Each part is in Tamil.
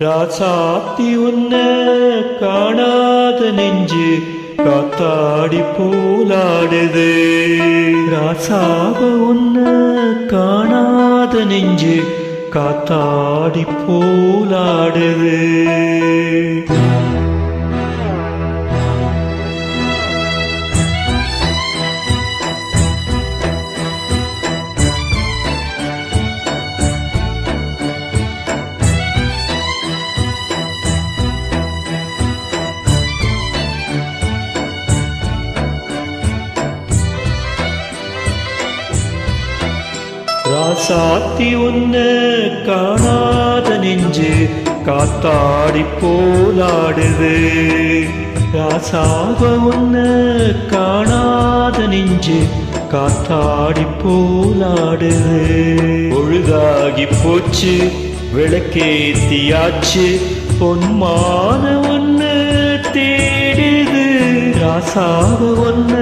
ராசாத்தி உன்ன காணாத நெஞ்சு காத்தாடி போலாடுது. ராசாவ உன்ன காணாத நெஞ்சு காத்தாடி போலாடுது. ராசாத்தி உன்ன காணாத நெஞ்சு காத்தாடி போலாடுது. ராசாவ உன்ன காணாத நெஞ்சு காத்தாடி போலாடுது. பொழுதாகி போச்சு விளக்கேத்தியாச்சு பொன்மான ஒன்ன தேடுது. ராசாவ ஒன்ன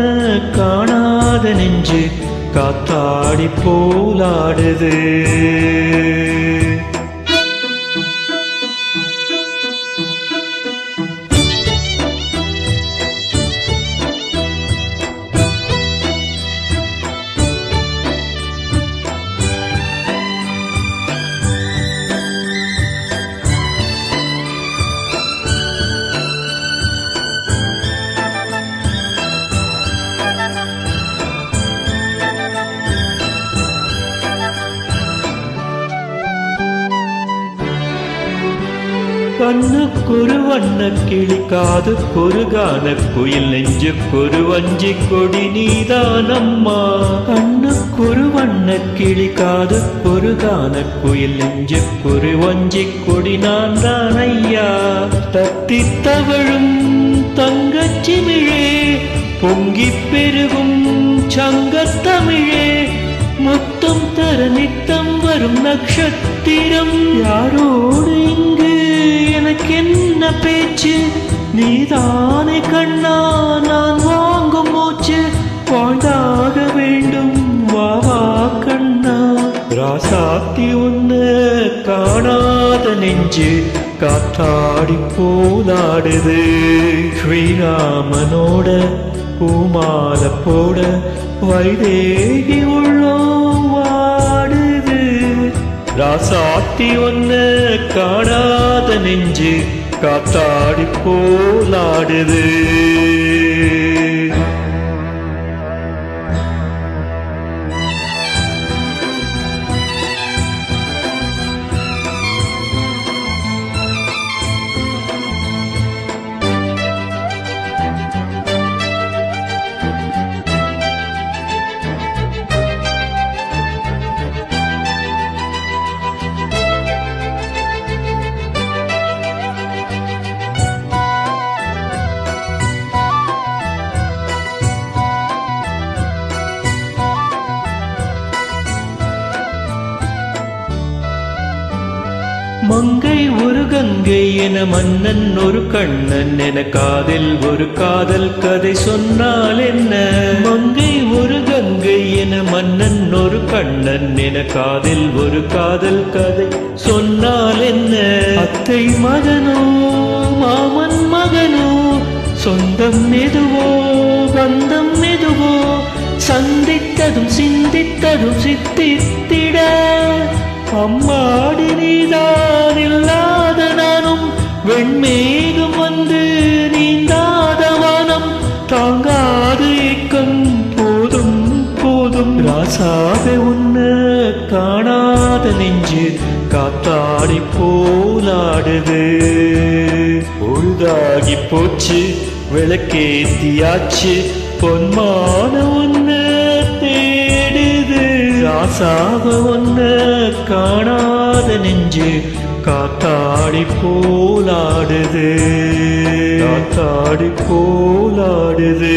காணாத நெஞ்சு காத்தாடி போலாடுது. கண்ணுக்கொரு வண்ண கிளி காதுக்கொரு கான குயில் நெஞ்சுக்கொரு வஞ்சி கொடி நீதானம்மா. கண்ணுக்கொரு வண்ண கிளி காதுக்கொரு கான குயில் நெஞ்சுக்கொரு வஞ்சி கொடி நான் தான் ஐயா. தத்தி தவழும் தங்கச்சிமிழே பொங்கி பெருகும் சங்கத்தமிழே முத்தம் தர நித்தம் வரும் நட்சத்திரம். யாரோடு இங்கு எனக்கு என்ன பேச்சு நீதானே கண்ணா நான் வாங்கும் மூச்சு வாழ்ந்தாக வேண்டும் வா வா கண்ணா. ராசாத்தி உன்ன காணாத நெஞ்சு காத்தாடி போலாடுது. ஸ்ரீராமனோட பூமால போட வைதேகி உள்ளோம் வாடுது. ராசாத்தி ஒன்ன காணாத நெஞ்சு காத்தாடி போலாடுது. மங்கை ஒரு கங்கை என மன்னன் ஒரு கண்ணன் என காதில் ஒரு காதல் கதை சொன்னால் என்ன. மங்கை ஒரு கங்கை என மன்னன் ஒரு கண்ணன் என காதில் ஒரு காதல் கதை சொன்னால் என்ன. அத்தை மகனோ மாமன் மகனோ சொந்தம் எதுவோ பந்தம் எதுவோ சந்தித்ததும் சிந்தித்ததும் சித்தித்திட. அம்மாடி நீதான் இல்லாத நானும் வெண்மேகம் வந்து நீந்தாத வானம் தாங்காது ஏக்கம் போதும் போதும். ராசாவே உன்ன காணாத நெஞ்சு காத்தாடி போலாடுது. பொழுதாகி போச்சு விளக்கேத்தியாச்சு பொன்மான ஒன்ன தேடுது. ராசாவ ஒன்ன காணாத நெஞ்சு காத்தாடி போலாடுது. காத்தாடி போலாடுது.